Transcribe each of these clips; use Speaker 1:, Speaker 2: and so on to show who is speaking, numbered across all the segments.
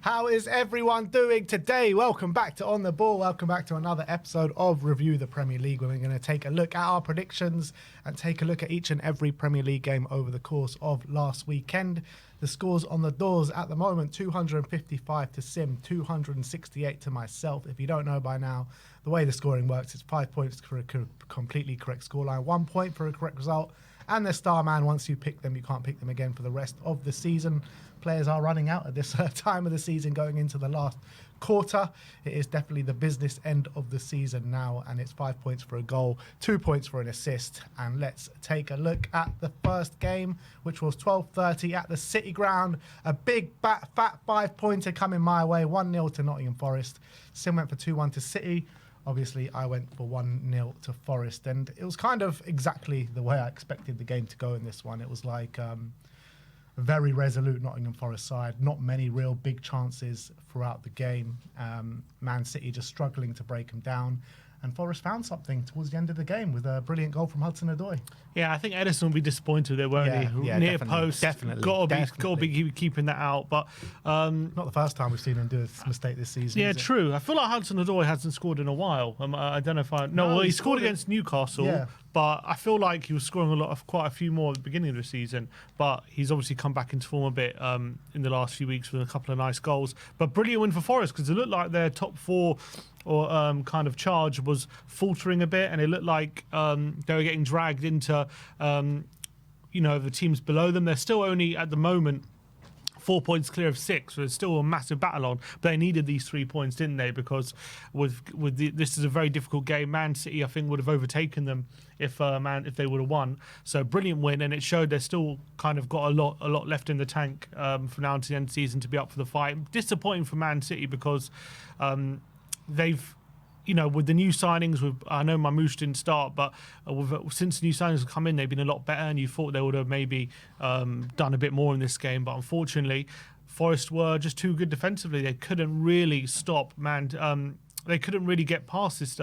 Speaker 1: How is everyone doing today? Welcome back to On The Ball. Welcome back to another episode of Review the Premier League, where we're going to take a look at our predictions and take a look at each and every Premier League game over the course of last weekend. The scores on the doors at the moment: 255 to Sim, 268 to myself. If you don't know by now, the way the scoring works, it's 5 points for a completely correct scoreline, 1 point for a correct result, and the star man, once you pick them, you can't pick them again for the rest of the season. Players are running out at this time of the season, going into the last quarter. It is definitely the business end of the season now, and it's 5 points for a goal, 2 points for an assist. And let's take a look at the first game, which was 12:30 at the City Ground. A big, fat 5-pointer coming my way, 1-0 to Nottingham Forest. Sim went for 2-1 to City. Obviously, I went for 1-0 to Forest, and it was kind of exactly the way I expected the game to go in this one. It was like a very resolute Nottingham Forest side, not many real big chances throughout the game. Man City just struggling to break them down. And Forest found something towards the end of the game with a brilliant goal from Hudson-Odoi.
Speaker 2: Yeah, I think Edison will be disappointed there, won't he? Near post.
Speaker 1: Definitely.
Speaker 2: Got to be keeping that out. But
Speaker 1: not the first time we've seen him do a mistake this season.
Speaker 2: Yeah, true. I feel like Hudson-Odoi hasn't scored in a while. I don't know if I... No, well, he scored against Newcastle, but I feel like he was scoring quite a few more at the beginning of the season. But he's obviously come back into form a bit in the last few weeks with a couple of nice goals. But brilliant win for Forest, because it looked like their top four or kind of charge was faltering a bit, and it looked like they were getting dragged into the teams below them. They're still only at the moment 4 points clear of 6, so there's still a massive battle on. But they needed these 3 points, didn't they? Because this is a very difficult game. Man City, I think, would have overtaken them if they would have won. So brilliant win, and it showed they're still kind of got a lot left in the tank from now to the end of the season to be up for the fight. Disappointing for Man City because they've, with the new signings, I know Mamouche didn't start, but since the new signings have come in, they've been a lot better, and you thought they would have maybe done a bit more in this game. But unfortunately, Forest were just too good defensively. They couldn't really stop they couldn't really get past this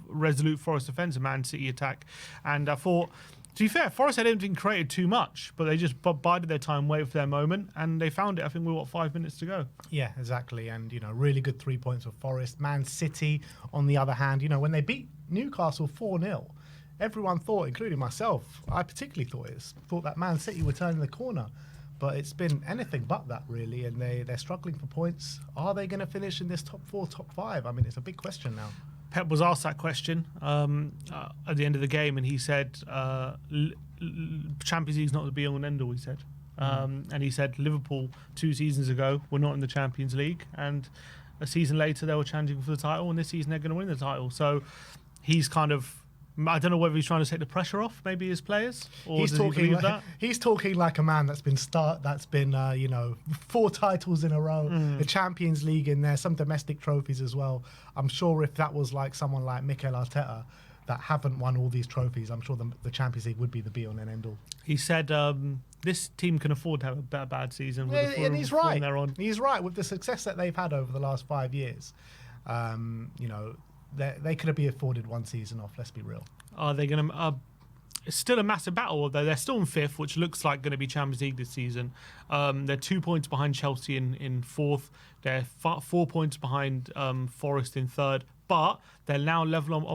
Speaker 2: resolute Forest defence, Man City attack. And I thought, to be fair, Forest hadn't even created too much, but they just bided their time, waited for their moment, and they found it. I think we were, 5 minutes to go? Yeah, exactly. And, really good 3 points for Forest. Man City, on the other hand, when they beat Newcastle 4-0, everyone thought, including myself, I particularly thought that Man City were turning the corner. But it's been anything but that, really, and they're struggling for points. Are they going to finish in this top 4, top 5? I mean, it's a big question now. Pep was asked that question at the end of the game, and he said, Champions League's not the be-all and end-all, he said. And he said Liverpool 2 seasons ago were not in the Champions League, and a season later they were challenging for the title, and this season they're going to win the title. So he's kind of... I don't know whether he's trying to take the pressure off, maybe his players, or he's talking like a man that's been 4 titles in a row, the Champions League in there, some domestic trophies as well. I'm sure if that was like someone like Mikel Arteta that haven't won all these trophies, I'm sure the Champions League would be the be-all and end-all. He said this team can afford to have a bad season. And he's right. He's right with the success that they've had over the last 5 years. They could have been afforded 1 season off, let's be real. Are they going to... it's still a massive battle, although they're still in 5th, which looks like going to be Champions League this season. They're 2 points behind Chelsea in 4th. They're 4 points behind Forest in 3rd. But they're now level on,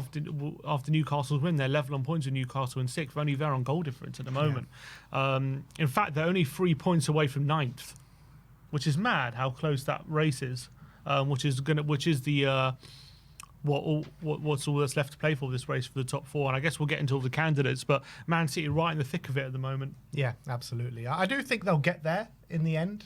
Speaker 2: after Newcastle's win, they're level on points with Newcastle in 6th. Only they're on goal difference at the moment. Yeah. In fact, they're only 3 points away from 9th, which is mad how close that race is, which is the... what's all that's left to play for this race for the top 4, and I guess we'll get into all the candidates, but Man City right in the thick of it at the moment. Yeah, absolutely. I do think they'll get there in the end,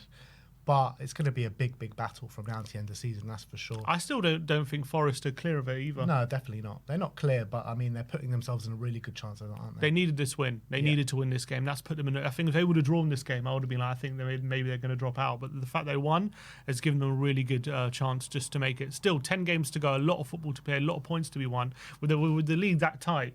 Speaker 2: but it's going to be a big battle from now to the end of the season, that's for sure. I still don't think Forest are clear of it either. No, definitely not. They're not clear, but I mean, they're putting themselves in a really good chance, aren't they? They needed this win. They needed to win this game. That's put them in. I think if they would have drawn this game, I would have been like, I think maybe they're going to drop out. But the fact they won has given them a really good chance just to make it. Still, 10 games to go, a lot of football to play, a lot of points to be won. With the league that tight,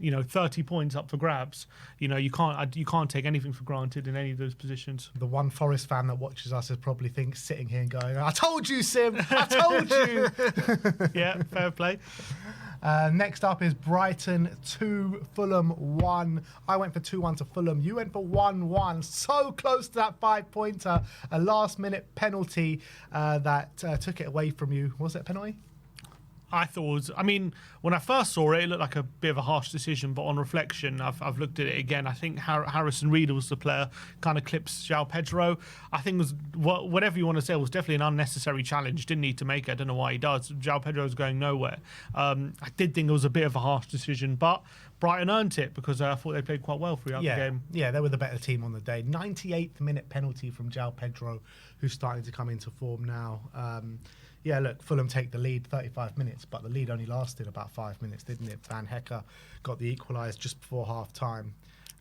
Speaker 2: 30 points up for grabs. You can't take anything for granted in any of those positions. The one Forest fan that watches us is probably sitting here and going, "I told you, Sim! I told you!" Yeah, fair play.
Speaker 1: Next up is Brighton 2, Fulham 1. I went for 2-1 to Fulham. You went for 1-1. So close to that 5-pointer. A last-minute penalty that took it away from you. Was it a penalty?
Speaker 2: I thought, when I first saw it, it looked like a bit of a harsh decision, but on reflection, I've looked at it again. I think Harrison Reed was the player, kind of clips João Pedro. I think it was, whatever you want to say, it was definitely an unnecessary challenge. Didn't need to make it. I don't know why he does. João Pedro was going nowhere. I did think it was a bit of a harsh decision, but Brighton earned it because I thought they played quite well throughout the game.
Speaker 1: Yeah, they were the better team on the day. 98th minute penalty from João Pedro, who's starting to come into form now. Yeah, look, Fulham take the lead 35 minutes, but the lead only lasted about 5 minutes, didn't it? Van Hecker got the equaliser just before half-time.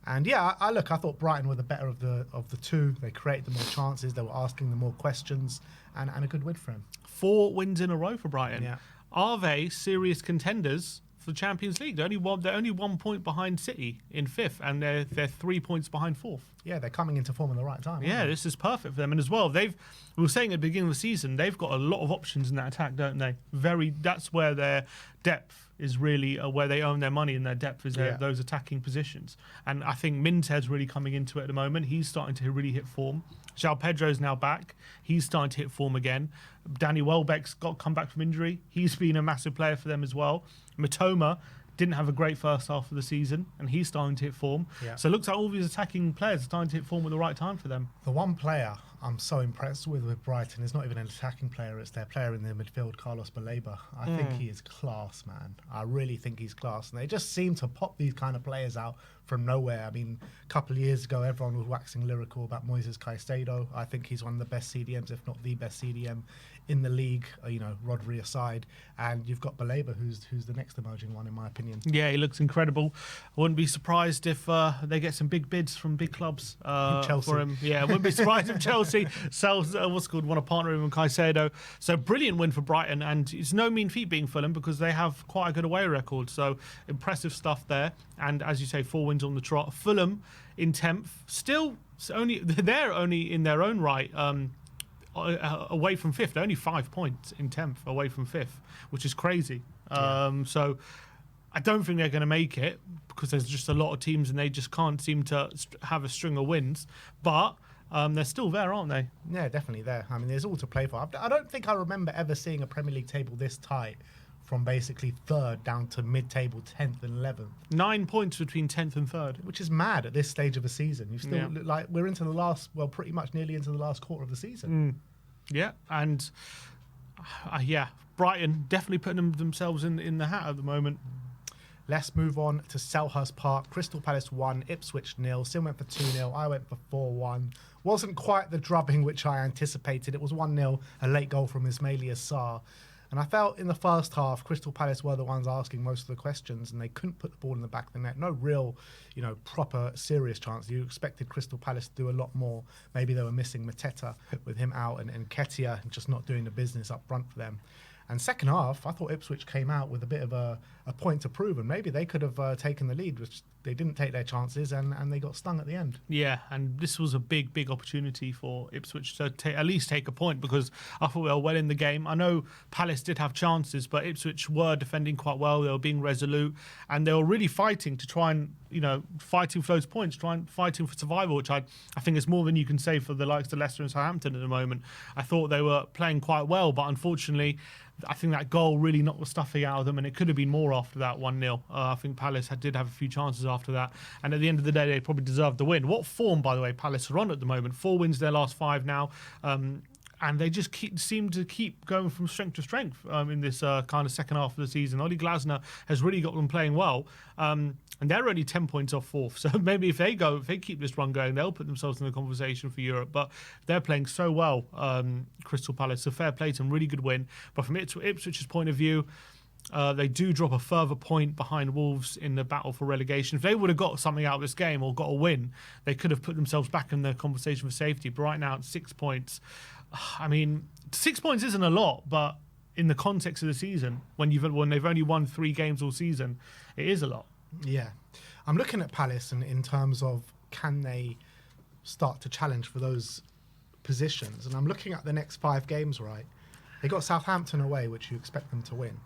Speaker 1: And yeah, I thought Brighton were the better of the two. They created the more chances, they were asking the more questions, and a good win for them.
Speaker 2: 4 wins in a row for Brighton.
Speaker 1: Yeah.
Speaker 2: Are they serious contenders for the Champions League? They're only 1 point behind City in 5th, and they're 3 points behind 4th.
Speaker 1: Yeah, they're coming into form at the right time.
Speaker 2: Yeah, this is perfect for them. And as well, we were saying at the beginning of the season, they've got a lot of options in that attack, don't they? That's where their depth is really where they own their money, and their depth is those attacking positions. And I think Minted's really coming into it at the moment. He's starting to really hit form. João Pedro's now back. He's starting to hit form again. Danny Welbeck's come back from injury. He's been a massive player for them as well. Matoma didn't have a great first half of the season, and he's starting to hit form. Yeah. So it looks like all these attacking players are starting to hit form at the right time for them.
Speaker 1: The one player I'm so impressed with Brighton is not even an attacking player, it's their player in the midfield, Carlos Baleba. I think he is class, man. I really think he's class. And they just seem to pop these kind of players out from nowhere. I mean, a couple of years ago, everyone was waxing lyrical about Moises Caicedo. I think he's one of the best CDMs, if not the best CDM in the league, Rodri aside. And you've got Baleba, who's the next emerging one, in my opinion.
Speaker 2: Yeah, he looks incredible. I wouldn't be surprised if they get some big bids from big clubs for him. Yeah, I wouldn't be surprised if Chelsea sells, want to partner him with Caicedo. So brilliant win for Brighton, and it's no mean feat being Fulham because they have quite a good away record. So impressive stuff there. And as you say, 4 wins on the trot. Fulham in 10th, they're only in their own right. Away from 5th, only 5 points in 10th away from 5th, which is crazy. So I don't think they're going to make it because there's just a lot of teams and they just can't seem to have a string of wins. But they're still there, aren't they?
Speaker 1: Yeah, definitely there. I mean, there's all to play for. I don't think I remember ever seeing a Premier League table this tight from basically 3rd down to mid-table 10th and 11th.
Speaker 2: 9 points between 10th and 3rd.
Speaker 1: Which is mad at this stage of the season. You still we're into the last, pretty much nearly into the last quarter of the season.
Speaker 2: Yeah, and Brighton definitely putting themselves in the hat at the moment.
Speaker 1: Let's move on to Selhurst Park. Crystal Palace 1, Ipswich 0. Sim went for 2-0. I went for 4-1. Wasn't quite the drubbing which I anticipated. It was 1-0, a late goal from Ismaila Sarr. And I felt in the first half, Crystal Palace were the ones asking most of the questions, and they couldn't put the ball in the back of the net. No real, proper, serious chance. You expected Crystal Palace to do a lot more. Maybe they were missing Mateta with him out, and Ketia just not doing the business up front for them. And second half, I thought Ipswich came out with a bit of a point to prove, and maybe they could have taken the lead, which they didn't take their chances, and they got stung at the end.
Speaker 2: Yeah, and this was a big opportunity for Ipswich to at least take a point, because I thought they were well in the game. I know Palace did have chances, but Ipswich were defending quite well. They were being resolute, and they were really fighting to try and, fighting for those points, fighting for survival, which I think is more than you can say for the likes of Leicester and Southampton at the moment. I thought they were playing quite well, but unfortunately, I think that goal really knocked the stuffing out of them, and it could have been more after that 1-0. I think Palace did have a few chances after that, and at the end of the day, they probably deserved the win. What form, by the way, Palace are on at the moment? 4 wins their last 5 now, and they just seem to keep going from strength to strength in this kind of second half of the season. Oli Glasner has really got them playing well, and they're only 10 points off 4th. So maybe if they keep this run going, they'll put themselves in the conversation for Europe. But they're playing so well, Crystal Palace. So fair play to them, really good win. But from Ipswich's point of view, they do drop a further point behind Wolves in the battle for relegation. If they would have got something out of this game or got a win, they could have put themselves back in the conversation for safety. But right now, it's 6 points. I mean, 6 points isn't a lot, but in the context of the season, when they've only won 3 games all season, it is a lot.
Speaker 1: Yeah. I'm looking at Palace and in terms of can they start to challenge for those positions. And I'm looking at the next 5 games, right? They got Southampton away, which you expect them to win.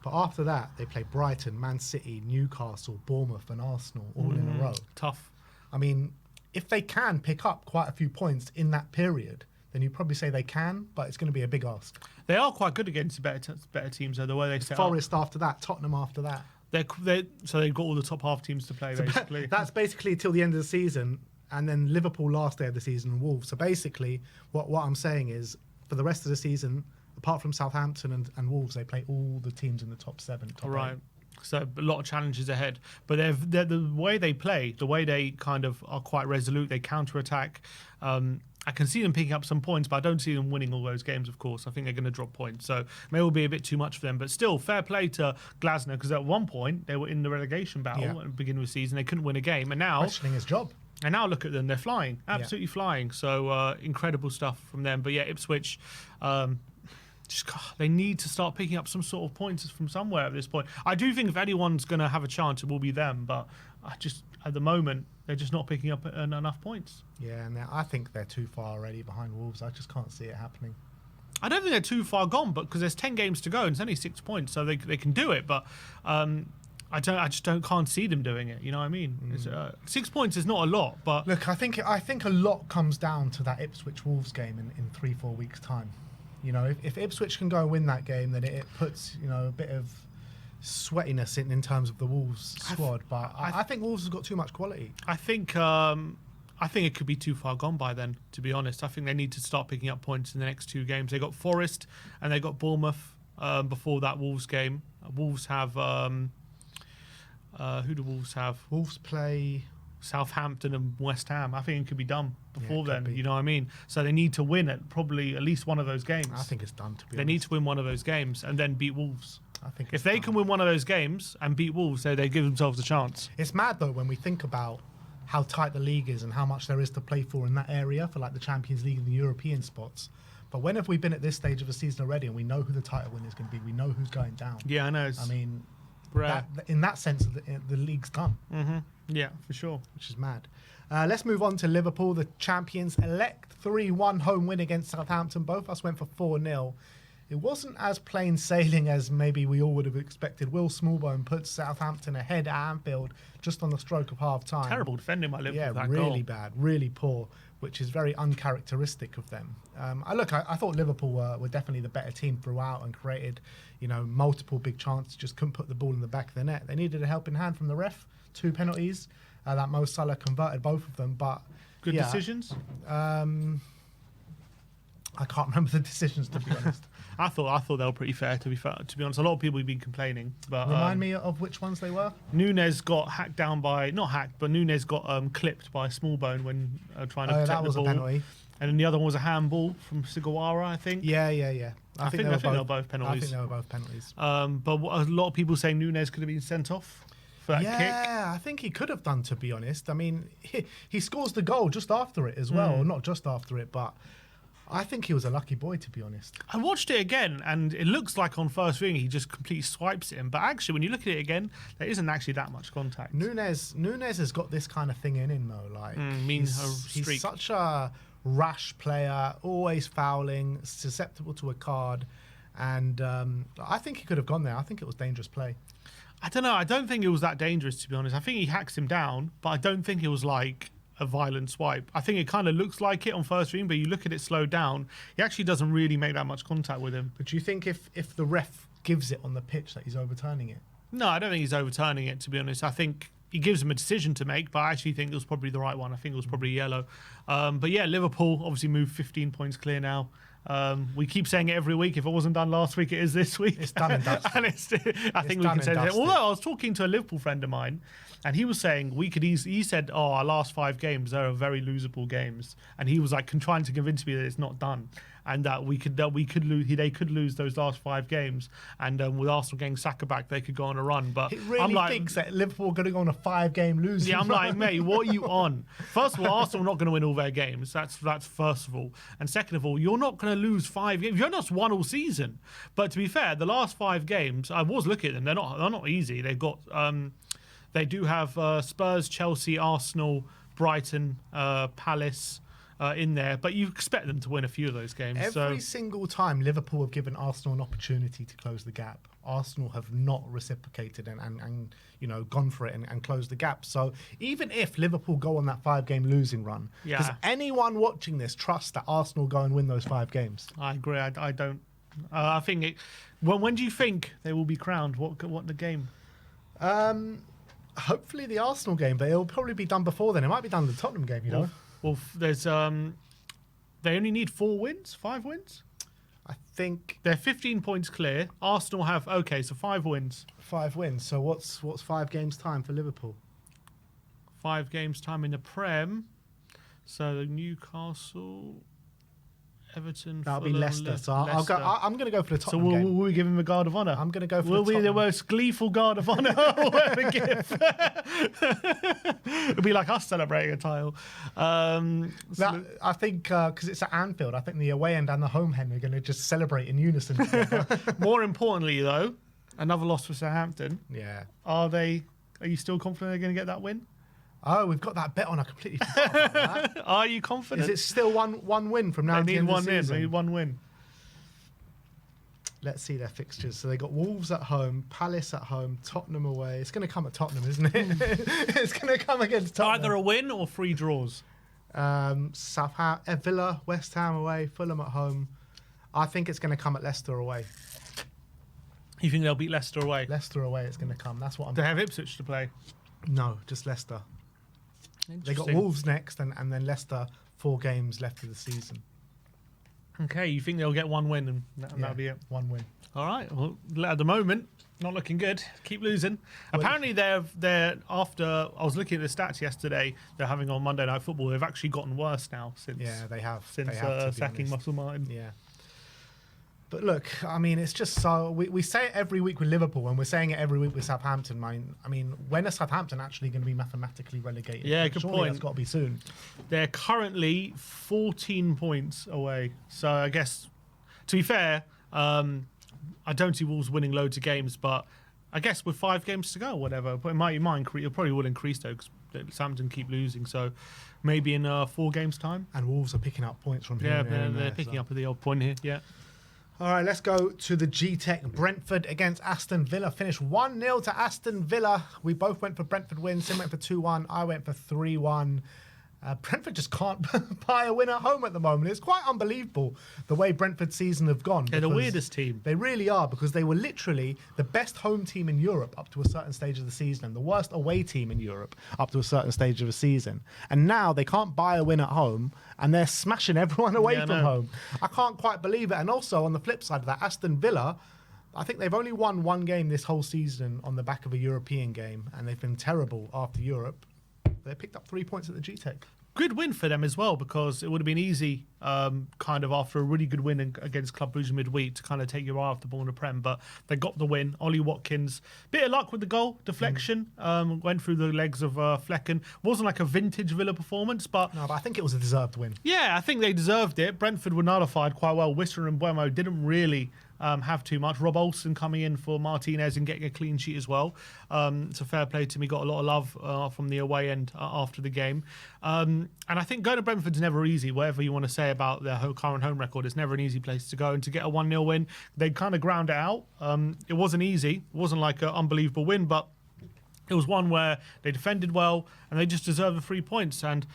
Speaker 1: But after that, they play Brighton, Man City, Newcastle, Bournemouth and Arsenal all in a row.
Speaker 2: Tough.
Speaker 1: I mean, if they can pick up quite a few points in that period, then you probably say they can, but it's going to be a big ask.
Speaker 2: They are quite good against better teams, though, the way they set
Speaker 1: Forest
Speaker 2: up.
Speaker 1: after that, Tottenham after that.
Speaker 2: So they've got all the top half teams to play, basically.
Speaker 1: That's basically till the end of the season, and then Liverpool last day of the season and Wolves. So basically, what I'm saying is, for the rest of the season, apart from Southampton and Wolves, they play all the teams in the top 7, top 8.
Speaker 2: So a lot of challenges ahead, but they're the way they play, the way they kind of are quite resolute. They counter-attack. I can see them picking up some points, but I don't see them winning all those games. Of course, I think they're going to drop points, so maybe it'll be a bit too much for them. But still, fair play to Glasner, because at one point they were in the relegation battle at the beginning of the season. They couldn't win a game, and now
Speaker 1: questioning his job.
Speaker 2: And now look at them; they're flying, absolutely flying. So incredible stuff from them. But yeah, Ipswich. They need to start picking up some sort of points from somewhere at this point. I do think if anyone's going to have a chance, it will be them. But at the moment, they're just not picking up enough points.
Speaker 1: Yeah, and I think they're too far already behind Wolves. I just can't see it happening.
Speaker 2: I don't think they're too far gone, but because there's 10 games to go and it's only 6 points, so they can do it. But I can't see them doing it. You know what I mean? 6 points is not a lot, but
Speaker 1: look, I think a lot comes down to that Ipswich Wolves game in 3-4 weeks' time. You know, if Ipswich can go and win that game, then it puts, you know, a bit of sweatiness in terms of the Wolves squad. But I think Wolves has got too much quality.
Speaker 2: I think it could be too far gone by then, to be honest. I think they need to start picking up points in the next 2 games. They got Forest and they got Bournemouth before that Wolves game. Wolves have who do Wolves have?
Speaker 1: Wolves play
Speaker 2: Southampton and West Ham. I think it could be done before then. You know what I mean? So they need to win at least one of those games.
Speaker 1: I think it's done, to be honest.
Speaker 2: They need to win one of those games and then beat Wolves.
Speaker 1: I think
Speaker 2: if they can win one of those games and beat Wolves, they give themselves a chance.
Speaker 1: It's mad though when we think about how tight the league is and how much there is to play for in that area for like the Champions League and the European spots. But when have we been at this stage of the season already and we know who the title winner is going to be? We know who's going down.
Speaker 2: Yeah, I know.
Speaker 1: I mean, in that sense, the league's done.
Speaker 2: Mm-hmm. Yeah, for sure.
Speaker 1: Which is mad. Let's move on to Liverpool, the champions-elect. 3-1 home win against Southampton. Both of us went for 4-0. It wasn't as plain sailing as maybe we all would have expected. Will Smallbone puts Southampton ahead at Anfield just on the stroke of half-time.
Speaker 2: Terrible defending by Liverpool.
Speaker 1: Yeah, really bad, really poor, which is very uncharacteristic of them. I thought Liverpool were definitely the better team throughout and created, you know, multiple big chances. Just couldn't put the ball in the back of the net. They needed a helping hand from the ref. 2 penalties that Mo Salah converted both of them, but
Speaker 2: good decisions.
Speaker 1: I can't remember the decisions, to be honest.
Speaker 2: I thought they were pretty fair. To be honest, a lot of people have been complaining. But
Speaker 1: remind me of which ones they were.
Speaker 2: Nunez got hacked down by Nunez got clipped by Smallbone when trying to protect the ball.
Speaker 1: A penalty.
Speaker 2: And then the other one was a handball from Sugawara, I think.
Speaker 1: Yeah.
Speaker 2: I think they were both penalties.
Speaker 1: I think they were both penalties.
Speaker 2: But a lot of people saying Nunez could have been sent off for that kick.
Speaker 1: Yeah, I think he could have done, to be honest. I mean, he scores the goal just after it as well. Or not just after it, but I think he was a lucky boy, to be honest.
Speaker 2: I watched it again, and it looks like on first viewing he just completely swipes it in. But actually, when you look at it again, there isn't actually that much contact.
Speaker 1: Nunez has got this kind of thing in him, though. Like he's such a rash player, always fouling, susceptible to a card, and I think he could have gone there. I think it was dangerous play.
Speaker 2: I don't know. I don't think it was that dangerous, to be honest. I think he hacks him down, but I don't think it was like a violent swipe. I think it kind of looks like it on first viewing, but you look at it slowed down, he actually doesn't really make that much contact with him.
Speaker 1: But do you think if the ref gives it on the pitch that he's overturning it?
Speaker 2: No, I don't think he's overturning it, to be honest. I think he gives him a decision to make, but I actually think it was probably the right one. I think it was probably yellow. But yeah, Liverpool obviously moved 15 points clear now. We keep saying it every week. If it wasn't done last week, it is this week.
Speaker 1: It's done and dusted.
Speaker 2: And I think we can say that. Although I was talking to a Liverpool friend of mine, and he was saying he said, our last 5 games, they're very losable games. And he was like trying to convince me that it's not done. And that they could lose those last 5 games, and with Arsenal getting Saka back, they could go on a run. But
Speaker 1: he really thinks that Liverpool are going to go on a 5-game losing run.
Speaker 2: I'm like, mate, what are you on? First of all, Arsenal are not going to win all their games. That's first of all, and second of all, you're not going to lose 5 games. You're not won all season. But to be fair, the last 5 games, I was looking at them. They're not easy. They've got they do have Spurs, Chelsea, Arsenal, Brighton, Palace. in there, but you expect them to win a few of those games.
Speaker 1: Every single time Liverpool have given Arsenal an opportunity to close the gap, Arsenal have not reciprocated and gone for it and closed the gap. So even if Liverpool go on that 5-game losing run, does anyone watching this trust that Arsenal go and win those 5 games?
Speaker 2: I agree. I don't. I think when do you think they will be crowned? What the game?
Speaker 1: Hopefully the Arsenal game, but it'll probably be done before then. It might be done the Tottenham game,
Speaker 2: Well, there's they only need 4 wins, 5 wins.
Speaker 1: I think
Speaker 2: they're 15 points clear. Arsenal have so 5 wins.
Speaker 1: 5 wins. So what's 5 games time for Liverpool?
Speaker 2: 5 games time in the Prem. So Newcastle, Everton,
Speaker 1: That'll
Speaker 2: Fulham,
Speaker 1: be Leicester. So I'm going to go for the Tottenham
Speaker 2: game.
Speaker 1: game.
Speaker 2: Will we give him a guard of honour?
Speaker 1: I'm going to go for
Speaker 2: Will
Speaker 1: the
Speaker 2: be
Speaker 1: Tottenham.
Speaker 2: the most gleeful guard of honour we'll ever give. It'll be like us celebrating a title.
Speaker 1: I think because it's at Anfield, I think the away end and the home end are going to just celebrate in unison together.
Speaker 2: More importantly, though, another loss for Southampton.
Speaker 1: Yeah.
Speaker 2: Are you still confident they're going to get that win?
Speaker 1: Oh, we've got that bet on. I completely forgot about that.
Speaker 2: Are you confident?
Speaker 1: Is it still one win from now to the end of the season?
Speaker 2: They need one win.
Speaker 1: Let's see their fixtures. So they got Wolves at home, Palace at home, Tottenham away. It's going to come at Tottenham, isn't it? It's going to come against Tottenham.
Speaker 2: Either a win or 3 draws.
Speaker 1: Southampton, Villa, West Ham away, Fulham at home. I think it's going to come at Leicester away.
Speaker 2: You think they'll beat Leicester away?
Speaker 1: Leicester away, it's going to come. That's what I'm.
Speaker 2: They have Ipswich to play.
Speaker 1: No, just Leicester. They got Wolves next, and then Leicester 4 games left of the season.
Speaker 2: Okay, you think they'll get 1 win and that'll be it?
Speaker 1: 1 win.
Speaker 2: All right. Well, at the moment, not looking good. Keep losing. Well, apparently, they're after. I was looking at the stats yesterday. They're having on Monday Night Football. They've actually gotten worse now since.
Speaker 1: Yeah, they have.
Speaker 2: Since sacking Muscle Martin.
Speaker 1: Yeah. But look, I mean, it's just so we say it every week with Liverpool, and we're saying it every week with Southampton. I mean, when are Southampton actually going to be mathematically relegated?
Speaker 2: Yeah, good point.
Speaker 1: That's got to be soon.
Speaker 2: They're currently 14 points away. So I guess, to be fair, I don't see Wolves winning loads of games, but I guess with 5 games to go or whatever, but it probably will increase though because Southampton keep losing. So maybe in 4 games time.
Speaker 1: And Wolves are picking up points from here.
Speaker 2: Yeah, they're picking up at the old point here. Yeah.
Speaker 1: All right, let's go to the G-Tech. Brentford against Aston Villa. Finished 1-0 to Aston Villa. We both went for Brentford win. Sim went for 2-1. I went for 3-1. Brentford just can't buy a win at home at the moment. It's quite unbelievable the way Brentford's season have gone.
Speaker 2: They're the weirdest team.
Speaker 1: They really are, because they were literally the best home team in Europe up to a certain stage of the season and the worst away team in Europe up to a certain stage of the season. And now they can't buy a win at home and they're smashing everyone away from home. I can't quite believe it. And also on the flip side of that, Aston Villa, I think they've only won 1 game this whole season on the back of a European game, and they've been terrible after Europe. They picked up 3 points at the G-Tech.
Speaker 2: Good win for them as well, because it would have been easy, kind of after a really good win against Club Brugge midweek, to kind of take your eye off the ball in the Prem. But they got the win. Ollie Watkins, bit of luck with the goal deflection, went through the legs of Flecken. Wasn't like a vintage Villa performance, but
Speaker 1: no, but I think it was a deserved win.
Speaker 2: Yeah, I think they deserved it. Brentford were nullified quite well. Whistler and Buemo didn't really have too much. Rob Olsen coming in for Martinez and getting a clean sheet as well. It's a fair play to me. Got a lot of love from the away end after the game. And I think going to Brentford's never easy. Whatever you want to say about their current home record, it's never an easy place to go. And to get a 1-0 win, they kind of ground it out. It wasn't easy. It wasn't like an unbelievable win, but it was one where they defended well and they just deserved the 3 points. And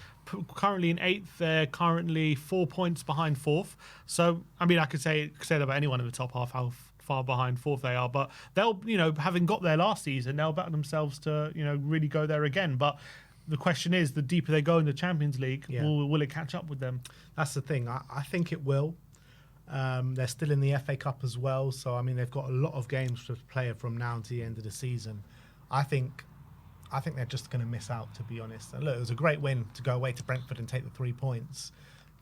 Speaker 2: currently in 8th, they're currently 4 points behind 4th. So, I mean, I could say that about anyone in the top half, how far behind 4th they are. But they'll, having got there last season, they'll back themselves to, really go there again. But the question is, the deeper they go in the Champions League, will it catch up with them?
Speaker 1: That's the thing. I think it will. They're still in the FA Cup as well. So, I mean, they've got a lot of games to play from now to the end of the season. I think they're just going to miss out, to be honest. And look, it was a great win to go away to Brentford and take the 3 points.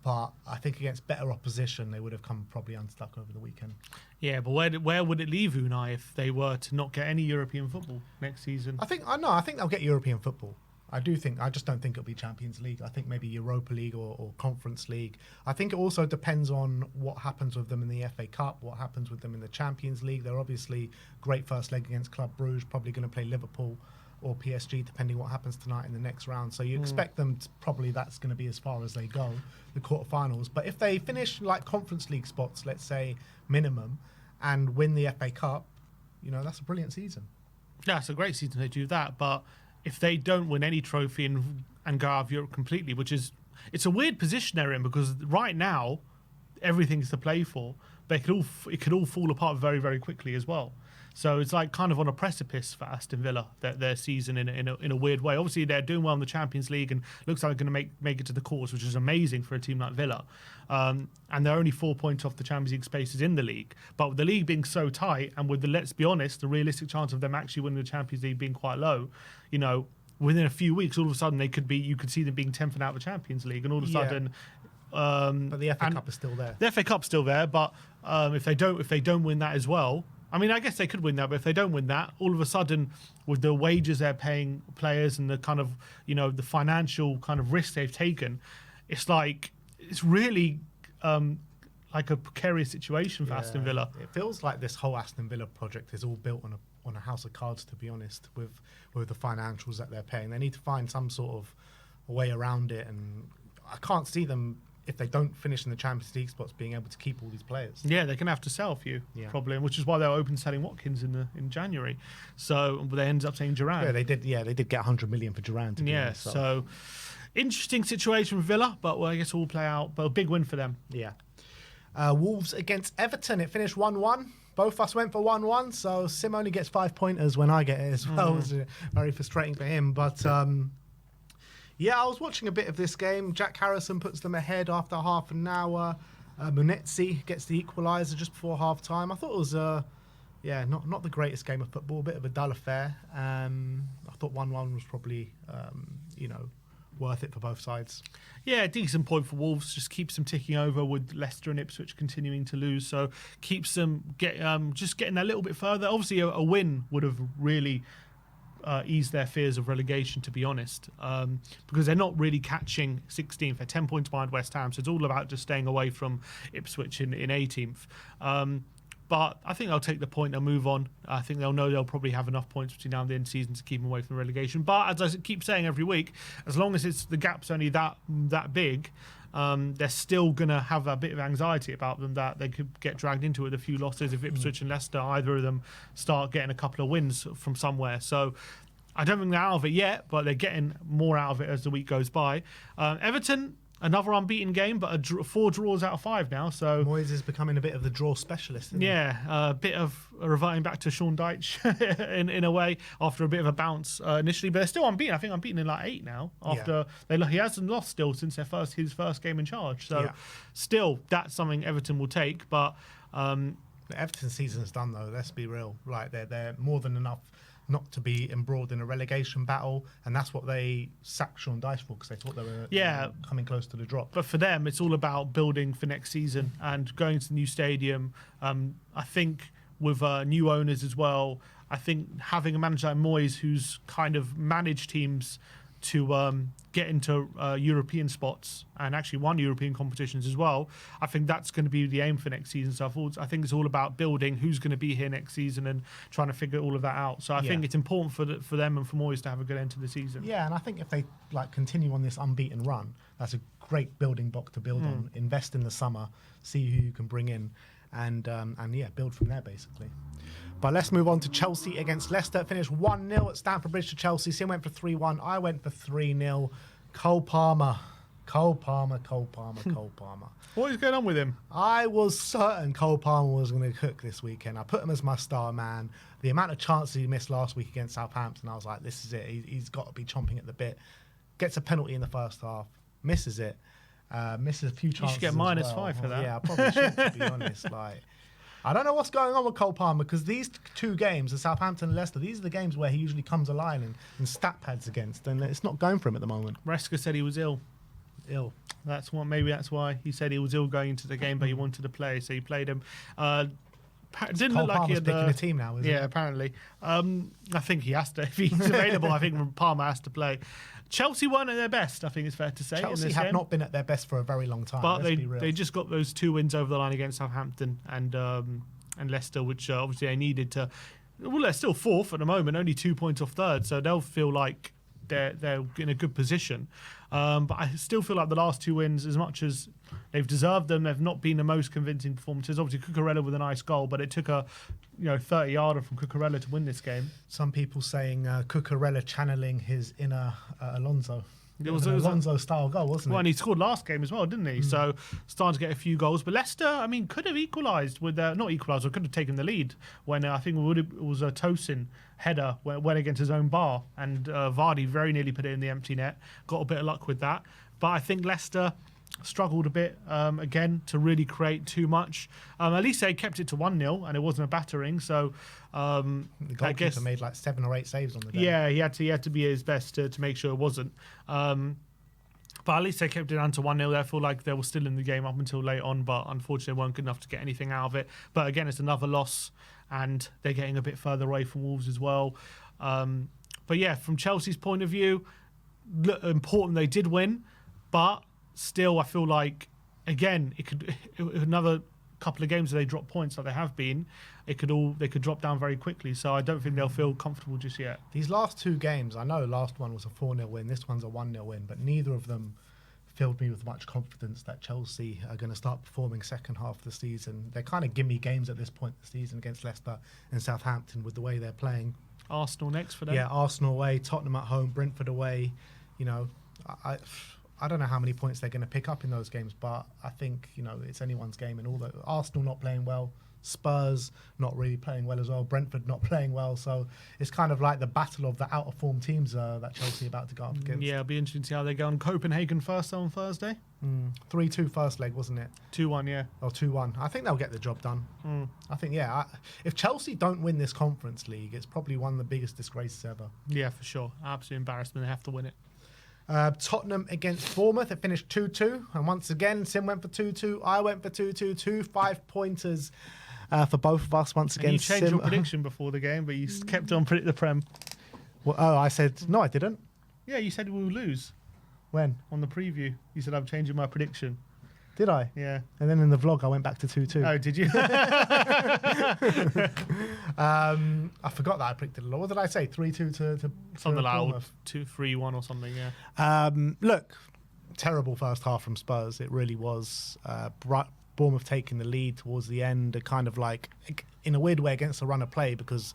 Speaker 1: But I think against better opposition, they would have come probably unstuck over the weekend.
Speaker 2: Yeah, but where would it leave Unai if they were to not get any European football next season?
Speaker 1: I think they'll get European football. I just don't think it'll be Champions League. I think maybe Europa League or Conference League. I think it also depends on what happens with them in the FA Cup, what happens with them in the Champions League. They're obviously great first leg against Club Brugge, probably going to play Liverpool. or PSG, depending what happens tonight in the next round. So you expect them to, probably that's going to be as far as they go, the quarterfinals. But if they finish like Conference League spots, let's say minimum, and win the FA Cup, you know, that's a brilliant season.
Speaker 2: Yeah, it's a great season to do that. But if they don't win any trophy and go out of Europe completely, it's a weird position they're in, because right now everything's to play for, but it could all fall apart very, very quickly as well. So it's like kind of on a precipice for Aston Villa, their season in a weird way. Obviously, they're doing well in the Champions League and looks like they're going to make it to the quarters, which is amazing for a team like Villa. And they're only 4 points off the Champions League spaces in the league. But with the league being so tight, and with let's be honest, the realistic chance of them actually winning the Champions League being quite low, you know, within a few weeks, all of a sudden you could see them being 10th and out of the Champions League, and all of a sudden.
Speaker 1: But the FA Cup is still there.
Speaker 2: The FA Cup's still there, but if they don't win that as well, I mean, I guess they could win that, but if they don't win that, all of a sudden, with the wages they're paying players and the kind of, you know, the financial kind of risk they've taken, it's really like a precarious situation for Aston Villa.
Speaker 1: It feels like this whole Aston Villa project is all built on a house of cards, to be honest, with the financials that they're paying. They need to find some sort of way around it, and I can't see them, if they don't finish in the Champions League spots, being able to keep all these players.
Speaker 2: Yeah, they're going to have to sell a few, probably, which is why they were open selling Watkins in January. So they ended up saying Duran.
Speaker 1: Yeah, they did get 100 million for Duran.
Speaker 2: So interesting situation with Villa, but I guess all play out. But a big win for them.
Speaker 1: Yeah. Wolves against Everton. It finished 1-1. Both of us went for 1-1. So Sim only gets 5 pointers when I get it as well. It was very frustrating for him. But yeah, I was watching a bit of this game. Jack Harrison puts them ahead after half an hour. Munetsi gets the equaliser just before half time. I thought it was not the greatest game of football, a bit of a dull affair. I thought 1-1 was probably worth it for both sides.
Speaker 2: Yeah, decent point for Wolves. Just keeps them ticking over, with Leicester and Ipswich continuing to lose. So keeps them just getting a little bit further. Obviously, a win would have really ease their fears of relegation, to be honest, because they're not really catching 16th. They're 10 points behind West Ham, so it's all about just staying away from Ipswich in 18th. But I think they'll take the point and move on. I think they'll know they'll probably have enough points between now and the end of the season to keep them away from relegation. But as I keep saying every week, as long as the gap's only that big, they're still going to have a bit of anxiety about them, that they could get dragged into it with a few losses if Ipswich and Leicester, either of them, start getting a couple of wins from somewhere. So I don't think they're out of it yet, but they're getting more out of it as the week goes by. Everton, another unbeaten game, but 4 draws out of 5 now. So
Speaker 1: Moyes is becoming a bit of the draw specialist. Isn't he?
Speaker 2: A bit of reverting back to Sean Dyche in a way, after a bit of a bounce initially, but they're still unbeaten. I think unbeaten in like 8 now. After he hasn't lost still since his first game in charge. So still, that's something Everton will take. But
Speaker 1: the Everton season's done though. Let's be real. Like they're more than enough not to be embroiled in a relegation battle, and that's what they sacked Sean Dyche for, because they thought they were coming close to the drop.
Speaker 2: But for them, it's all about building for next season and going to the new stadium. I think with new owners as well, I think having a manager like Moyes, who's kind of managed teams to get into European spots and actually won European competitions as well, I think that's going to be the aim for next season. So I think it's all about building who's going to be here next season and trying to figure all of that out. So I think it's important for them and for Moyes to have a good end to the season.
Speaker 1: Yeah, and I think if they continue on this unbeaten run, that's a great building block to build on. Invest in the summer, see who you can bring in, and build from there basically. But let's move on to Chelsea against Leicester. It finished 1-0 at Stamford Bridge to Chelsea. Sim went for 3-1. I went for 3-0. Cole Palmer.
Speaker 2: What is going on with him?
Speaker 1: I was certain Cole Palmer was going to cook this weekend. I put him as my star man. The amount of chances he missed last week against Southampton, I was like, this is it. He's got to be chomping at the bit. Gets a penalty in the first half. Misses it. Misses a few chances.
Speaker 2: You should get -5 for that.
Speaker 1: Yeah, I probably should, to be honest. I don't know what's going on with Cole Palmer, because these 2 games, the Southampton and Leicester, these are the games where he usually comes alive and stat pads against, and it's not going for him at the moment.
Speaker 2: Reska said he was ill. Maybe that's why he said he was ill going into the game, but he wanted to play, so he played him. Didn't
Speaker 1: Cole
Speaker 2: look like
Speaker 1: Palmer's
Speaker 2: he had
Speaker 1: picking a team now, isn't he?
Speaker 2: Yeah, apparently. I think he has to. If he's available, I think Palmer has to play. Chelsea weren't at their best, I think it's fair to say.
Speaker 1: Chelsea have not been at their best for a very long time.
Speaker 2: But they just got those 2 wins over the line against Southampton and Leicester, which obviously they needed to well, they're still fourth at the moment, only 2 points off third, so they'll feel like they're in a good position. But I still feel like the last 2 wins, as much as they've deserved them, they've not been the most convincing performances. Obviously, Cucurella with a nice goal, but it took a 30-yarder from Cucurella to win this game.
Speaker 1: Some people saying Cucurella channeling his inner Alonso.
Speaker 2: It was
Speaker 1: an Alonso-style goal, wasn't it?
Speaker 2: Well, and he scored last game as well, didn't he? So starting to get a few goals. But Leicester, I mean, could have equalised with not equalised, or could have taken the lead when I think it was a Tosin header went against his own bar, and Vardy very nearly put it in the empty net. Got a bit of luck with that. But I think Leicester struggled a bit again to really create too much. At least they kept it to 1-0 and it wasn't a battering. So
Speaker 1: the goalkeeper made like 7 or 8 saves on the day.
Speaker 2: Yeah, he had to be his best to make sure it wasn't. But at least they kept it down to 1-0. I feel like they were still in the game up until late on, but unfortunately weren't good enough to get anything out of it. But again, it's another loss, and they're getting a bit further away from Wolves as well. But yeah, from Chelsea's point of view, important they did win, but still, I feel like, again, another couple of games where they drop points like they have been, they could drop down very quickly. So I don't think they'll feel comfortable just yet.
Speaker 1: These last 2 games, I know last one was a 4-0 win, this one's a 1-0 win, but neither of them filled me with much confidence that Chelsea are going to start performing second half of the season. They're kind of gimme games at this point of the season against Leicester and Southampton with the way they're playing.
Speaker 2: Arsenal next for them.
Speaker 1: Yeah, Arsenal away, Tottenham at home, Brentford away. I don't know how many points they're going to pick up in those games, but I think, it's anyone's game. And all that, Arsenal not playing well, Spurs not really playing well as well, Brentford not playing well. So it's kind of like the battle of the out of form teams that Chelsea are about to go up against.
Speaker 2: Yeah, it'll be interesting to see how they go on. Copenhagen first on Thursday.
Speaker 1: 3-2 first leg, wasn't it?
Speaker 2: 2-1, yeah.
Speaker 1: Oh, 2-1. I think they'll get the job done. I think, if Chelsea don't win this Conference League, it's probably one of the biggest disgraces ever.
Speaker 2: Yeah, for sure. Absolute embarrassment. They have to win it.
Speaker 1: Tottenham against Bournemouth, it finished 2-2, and once again Sim went for 2-2, I went for 2-2, 2 5-pointers for both of us once again.
Speaker 2: And you changed your prediction before the game, but you kept on predicting the Prem.
Speaker 1: Well, I said no, I didn't.
Speaker 2: Yeah, you said we will lose.
Speaker 1: When?
Speaker 2: On the preview, you said I'm changing my prediction.
Speaker 1: Did I?
Speaker 2: Yeah.
Speaker 1: And then in the vlog I went back to 2-2.
Speaker 2: Oh, did you?
Speaker 1: I forgot that I predicted a lot. What did I say? 3-2 to
Speaker 2: something like
Speaker 1: Bournemouth.
Speaker 2: 2-3-1 or something, yeah.
Speaker 1: Look, terrible first half from Spurs. It really was. Bournemouth taking the lead towards the end, kind of like, in a weird way, against the run of play, because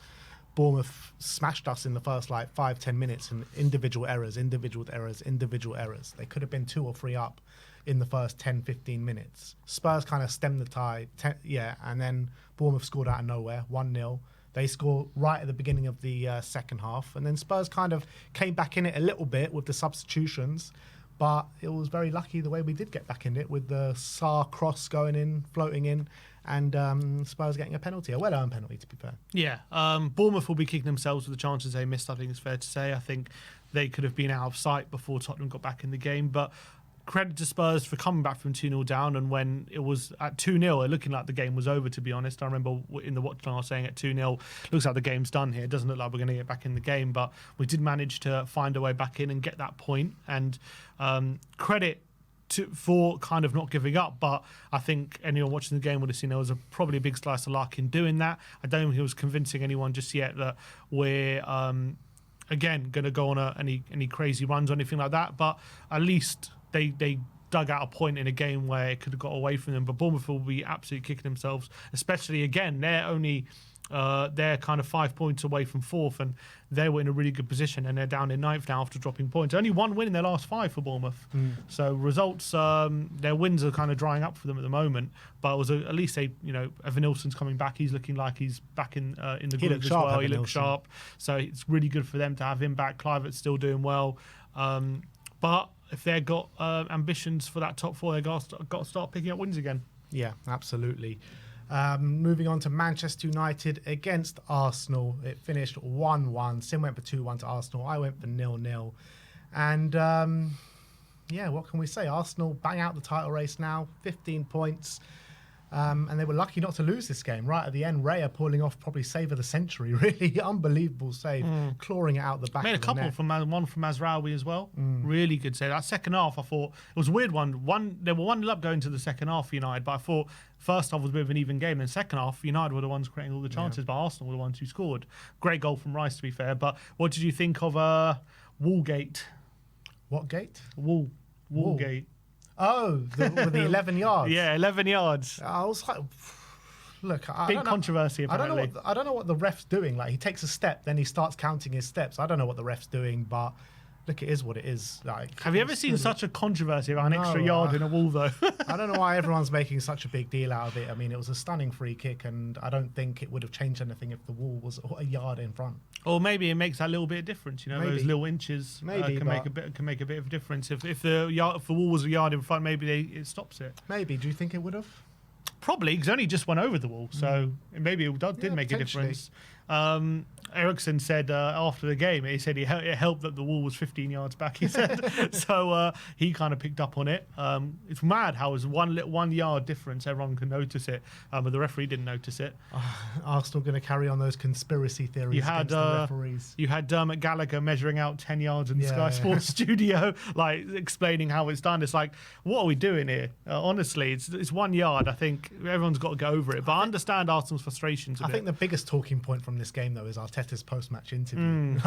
Speaker 1: Bournemouth smashed us in the first 5-10 minutes, and individual errors. They could have been 2 or 3 up in the first 10-15 minutes. Spurs kind of stemmed the tide, and then Bournemouth scored out of nowhere, 1-0. They scored right at the beginning of the second half, and then Spurs kind of came back in it a little bit with the substitutions, but it was very lucky the way we did get back in it, with the Sarr cross going in, floating in, and Spurs getting a penalty, a well-earned penalty, to be fair.
Speaker 2: Yeah, Bournemouth will be kicking themselves with the chances they missed, I think it's fair to say. I think they could have been out of sight before Tottenham got back in the game, but credit to Spurs for coming back from 2-0 down, and when it was at 2-0, looking like the game was over, to be honest. I remember in the watch I was saying at 2-0, looks like the game's done here. It doesn't look like we're going to get back in the game, but we did manage to find a way back in and get that point, and credit for kind of not giving up. But I think anyone watching the game would have seen there was probably a big slice of luck in doing that. I don't think he was convincing anyone just yet that we're again going to go on any crazy runs or anything like that, but at least they dug out a point in a game where it could have got away from them. But Bournemouth will be absolutely kicking themselves, especially again, they're kind of 5 points away from fourth, and they were in a really good position, and they're down in ninth now after dropping points. Only 1 win in their last 5 for Bournemouth. So results, their wins are kind of drying up for them at the moment, but it was at least Evan Nilsson's coming back. He's looking like he's back in the group as well. He looks sharp, so it's really good for them to have him back. Kluivert's still doing well, but if they've got ambitions for that top 4, they've got to start picking up wins again.
Speaker 1: Yeah, absolutely. Moving on to Manchester United against Arsenal. It finished 1-1. Sim went for 2-1 to Arsenal. I went for 0-0. And what can we say? Arsenal bang out the title race now. 15 points. And they were lucky not to lose this game. Right at the end, Raya pulling off probably save of the century. Really unbelievable save, clawing it out the back
Speaker 2: Made a
Speaker 1: of the
Speaker 2: couple
Speaker 1: net.
Speaker 2: from one from Mazraoui as well. Really good save. That second half, I thought it was a weird one. They were 1-0 up going to the second half for United, but I thought first half was a bit of an even game. Then second half, United were the ones creating all the chances, but Arsenal were the ones who scored. Great goal from Rice, to be fair. But what did you think of Woolgate?
Speaker 1: What gate?
Speaker 2: Woolgate.
Speaker 1: Oh, with the 11 yards.
Speaker 2: Yeah, 11 yards.
Speaker 1: I was like, look,
Speaker 2: Big controversy, apparently.
Speaker 1: I don't know what the ref's doing. Like, he takes a step, then he starts counting his steps. I don't know what the ref's doing, but look, it is what it is. Like,
Speaker 2: have you ever seen such a controversy about an extra yard in a wall, though?
Speaker 1: I don't know why everyone's making such a big deal out of it. I mean, it was a stunning free kick, and I don't think it would have changed anything if the wall was a yard in front.
Speaker 2: Or maybe it makes that little bit of difference. You know, those little inches can make a bit of difference. If the wall was a yard in front, maybe it stops it.
Speaker 1: Maybe. Do you think it would have?
Speaker 2: Probably, because only just went over the wall, so maybe it did make a difference. Ericsson said after the game, he said it helped that the wall was 15 yards back, he said. So he kind of picked up on it. It's mad how it's 1 yard difference, everyone can notice it, but the referee didn't notice it.
Speaker 1: Arsenal going to carry on those conspiracy theories against the referees.
Speaker 2: You had Dermot Gallagher measuring out 10 yards in the Sky Sports studio, like explaining how it's done. It's like, what are we doing here? Honestly, it's 1 yard. I think everyone's got to go over it. But I understand Arsenal's frustrations a bit.
Speaker 1: I think the biggest talking point from this game, though, is Arteta's post-match interview.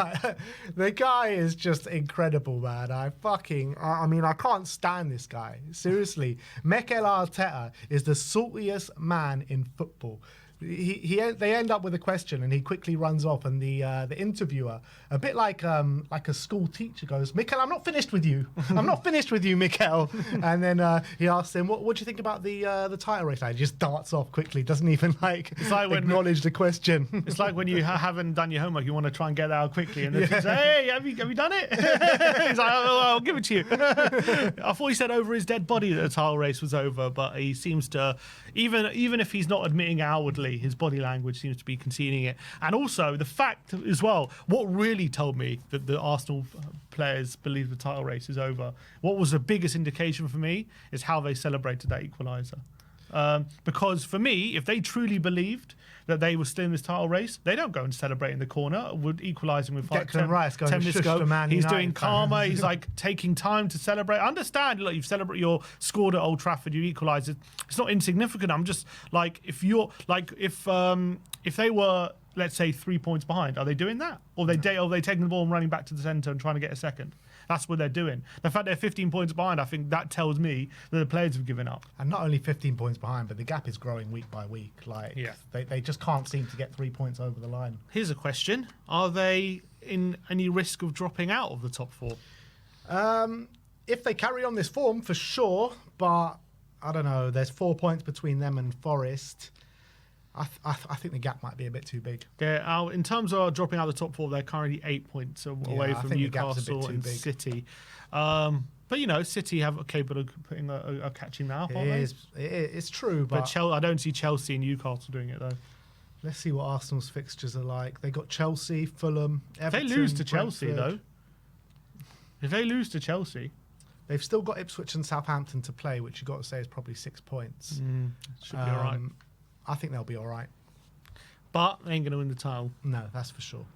Speaker 1: The guy is just incredible, man. I mean, I can't stand this guy. Seriously. Mikel Arteta is the saltiest man in football. They end up with a question and he quickly runs off, and the interviewer, a bit like a school teacher, goes, "Mikel, I'm not finished with you. I'm not finished with you, Mikel." And then he asks him, "What do you think about the title race?" He just darts off quickly, doesn't even acknowledge the question.
Speaker 2: It's like when you haven't done your homework, you want to try and get that out quickly, and then you say, "Hey, have you done it?" He's like, "Oh, I'll give it to you." I thought he said over his dead body that the title race was over, but he seems to, even if he's not admitting outwardly, his body language seems to be conceding it. And also the fact as well, what really told me that the Arsenal players believe the title race is over, what was the biggest indication for me, is how they celebrated that equaliser. Because for me, if they truly believed that they were still in this title race, they don't go and celebrate in the corner, would equalising with 10 minutes ago. He's doing calmer. He's like taking time to celebrate. I understand, look, you've celebrated, you're scored at Old Trafford, you equalised. It's not insignificant. I'm just like, if they were, let's say, 3 points behind, are they doing that? Or are they taking the ball and running back to the centre and trying to get a second? That's what they're doing. The fact they're 15 points behind, I think that tells me that the players have given up.
Speaker 1: And not only 15 points behind, but the gap is growing week by week. They just can't seem to get 3 points over the line.
Speaker 2: Here's a question. Are they in any risk of dropping out of the top four?
Speaker 1: If they carry on this form, for sure. But I don't know. There's 4 points between them and Forest. I think the gap might be a bit too big.
Speaker 2: In terms of dropping out of the top four, they're currently 8 points away from Newcastle and City. But City have capable of catching that up, aren't they?
Speaker 1: It's true, but
Speaker 2: I don't see Chelsea and Newcastle doing it though.
Speaker 1: Let's see what Arsenal's fixtures are like. They got Chelsea, Fulham, Everton.
Speaker 2: If they lose to Chelsea,
Speaker 1: Brentford.
Speaker 2: though,
Speaker 1: they've still got Ipswich and Southampton to play, which you've got to say is probably 6 points.
Speaker 2: Should be all right.
Speaker 1: I think they'll be all right.
Speaker 2: But they ain't going to win the title.
Speaker 1: No, that's for sure.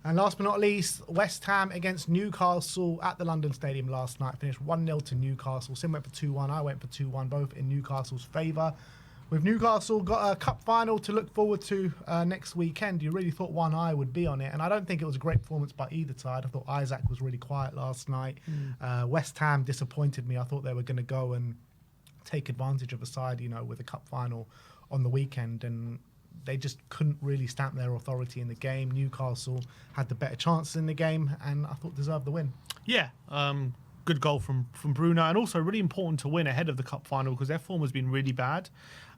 Speaker 1: And last but not least, West Ham against Newcastle at the London Stadium last night. Finished 1-0 to Newcastle. Sim went for 2-1. I went for 2-1, both in Newcastle's favour. With Newcastle got a cup final to look forward to next weekend. You really thought one eye would be on it. And I don't think it was a great performance by either side. I thought Isaac was really quiet last night. West Ham disappointed me. I thought they were going to go and take advantage of a side, with a cup final on the weekend, and they just couldn't really stamp their authority in the game. Newcastle had the better chances in the game, and I thought deserved the win.
Speaker 2: Yeah, good goal from Bruno, and also really important to win ahead of the cup final because their form has been really bad.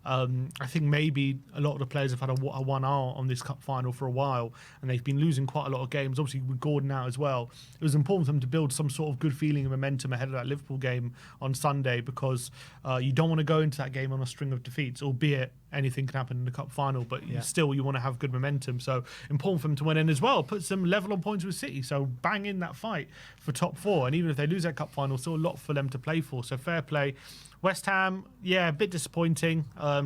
Speaker 2: I think maybe a lot of the players have had a 1-0 on this cup final for a while, and they've been losing quite a lot of games, obviously with Gordon out as well. It was important for them to build some sort of good feeling and momentum ahead of that Liverpool game on Sunday because you don't want to go into that game on a string of defeats, albeit anything can happen in the cup final, but still you want to have good momentum. So important for them to win in as well, put some level on points with City, so bang in that fight for top four. And even if they lose that cup final, still a lot for them to play for, so fair play. West Ham, a bit disappointing.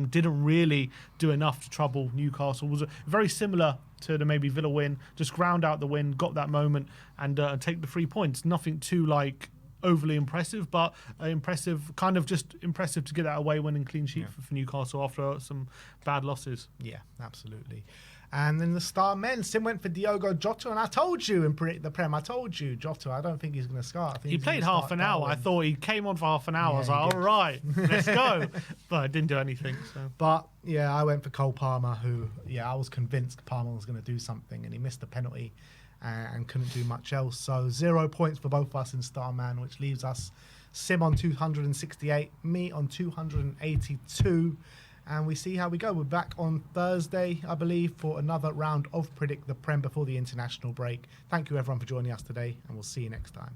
Speaker 2: didn't really do enough to trouble Newcastle. Was very similar to the maybe Villa win, just ground out the win, got that moment, and take the 3 points. Nothing too overly impressive, but impressive to get that away winning clean sheet for Newcastle after some bad losses.
Speaker 1: Yeah, absolutely. And then the star men, Sim went for Diogo Jota, and I told you in the Prem, I told you, Jota, I don't think he's going to start.
Speaker 2: He played half an hour. I thought he came on for half an hour. I was like, all right, let's go. But it didn't do anything. So.
Speaker 1: But, yeah, I went for Cole Palmer, who, I was convinced Palmer was going to do something, and he missed the penalty and couldn't do much else. So 0 points for both of us in star man, which leaves us Sim on 268, me on 282. And we see how we go. We're back on Thursday, I believe, for another round of Predict the Prem before the international break. Thank you, everyone, for joining us today, and we'll see you next time.